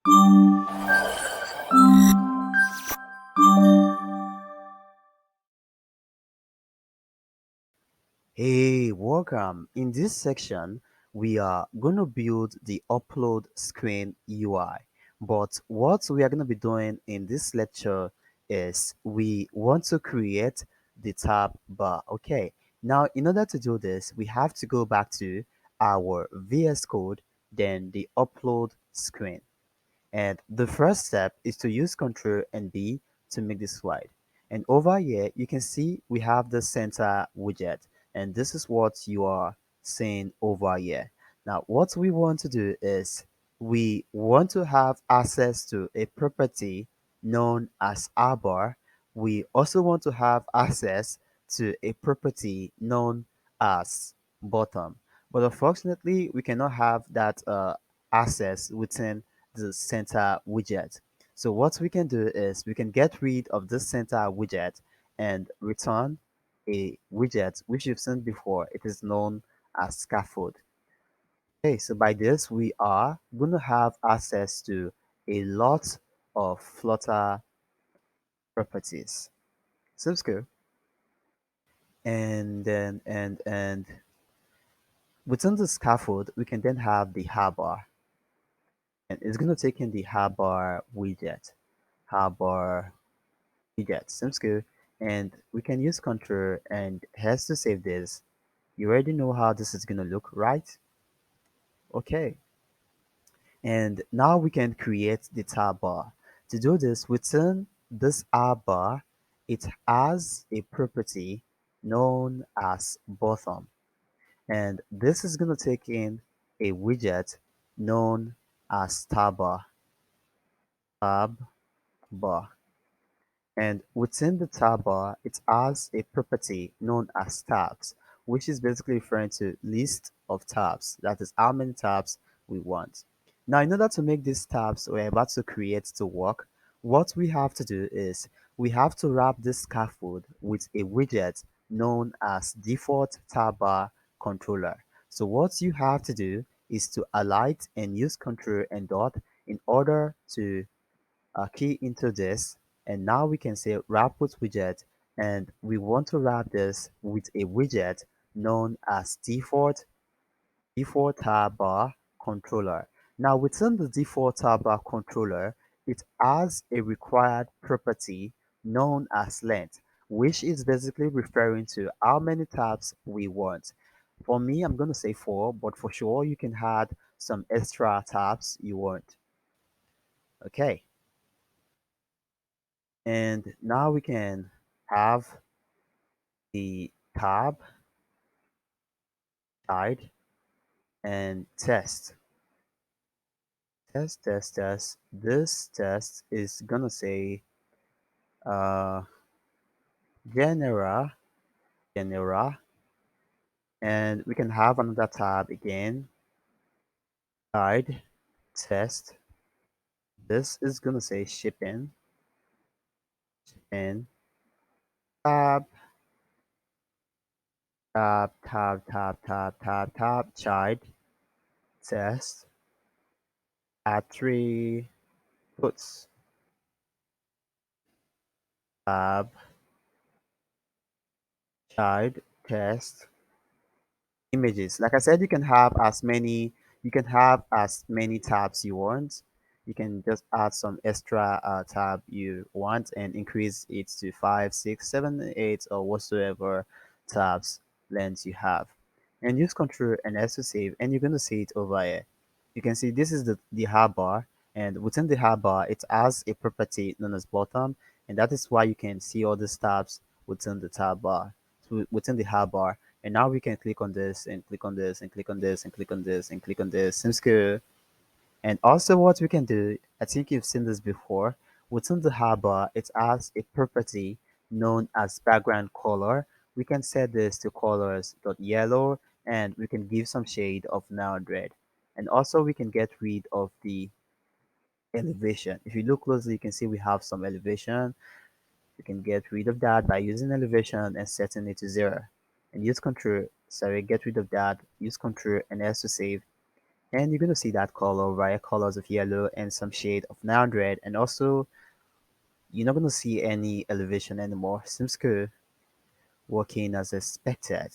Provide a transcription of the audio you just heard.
Hey, welcome. In this section, we are going to build the upload screen UI. But what we are going to be doing in this lecture is we want to create the tab bar. Okay. Now, in order to do this, we have to go back to our VS Code, then the upload screen. And the first step is to use Ctrl and B to make this slide. And over here, you can see we have the center widget. And this is what you are seeing over here. Now, what we want to do is we want to have access to a property known as bar. We also want to have access to a property known as bottom. But unfortunately, we cannot have that access within the center widget. So what we can do is we can get rid of this center widget and return a widget which you've seen before. It is known as scaffold. Okay, so by this we are going to have access to a lot of Flutter properties. Seems good. And within the scaffold we can then have the harbor, and it's going to take in the harbor widget. Harbor widget seems good, and we can use control and has to save this. You already know how this is going to look, right? Okay, and now we can create the tab bar. To do this, within this R bar, it has a property known as bottom, and this is going to take in a widget known as tab bar. And within the tab bar, it has a property known as tabs, which is basically referring to list of tabs. That is how many tabs we want. Now, in order to make these tabs we're about to create to work, what we have to do is we have to wrap this scaffold with a widget known as default tab bar controller. So what you have to do is to alight and use control and dot in order to key into this, and now we can say wrap with widget, and we want to wrap this with a widget known as default tab bar controller. Now within the default tab bar controller, it has a required property known as length, which is basically referring to how many tabs we want. For me, I'm going to say 4, but for sure you can add some extra tabs you want. Okay. And now we can have the tab side and test. This test is gonna say uh genera genera, and we can have another tab again, side test. This is gonna say shipping, and tab child test, add three puts, tab child test images. Like I said, you can have as many tabs you want. You can just add some extra tab you want and increase it to 5, 6, 7, 8, or whatsoever tabs length you have. And use control and S to save, and you're going to see it over here. You can see this is the hard bar, and within the hard bar it has a property known as bottom, and that is why you can see all the tabs within the tab bar, so within the hard bar. And now we can click on this and click on this and click on this and click on this and click on this. Seems good. And also what we can do, I think you've seen this before, within the harbor, it has a property known as background color. We can set this to colors.yellow, and we can give some shade of now red. And also we can get rid of the elevation. If you look closely, you can see we have some elevation. You can get rid of that by using elevation and setting it to 0. And use control, sorry, get rid of that, use control and S to save. And you're going to see that color, right? Colors of yellow and some shade of neon red. And also, you're not going to see any elevation anymore. Seems good. Working as expected.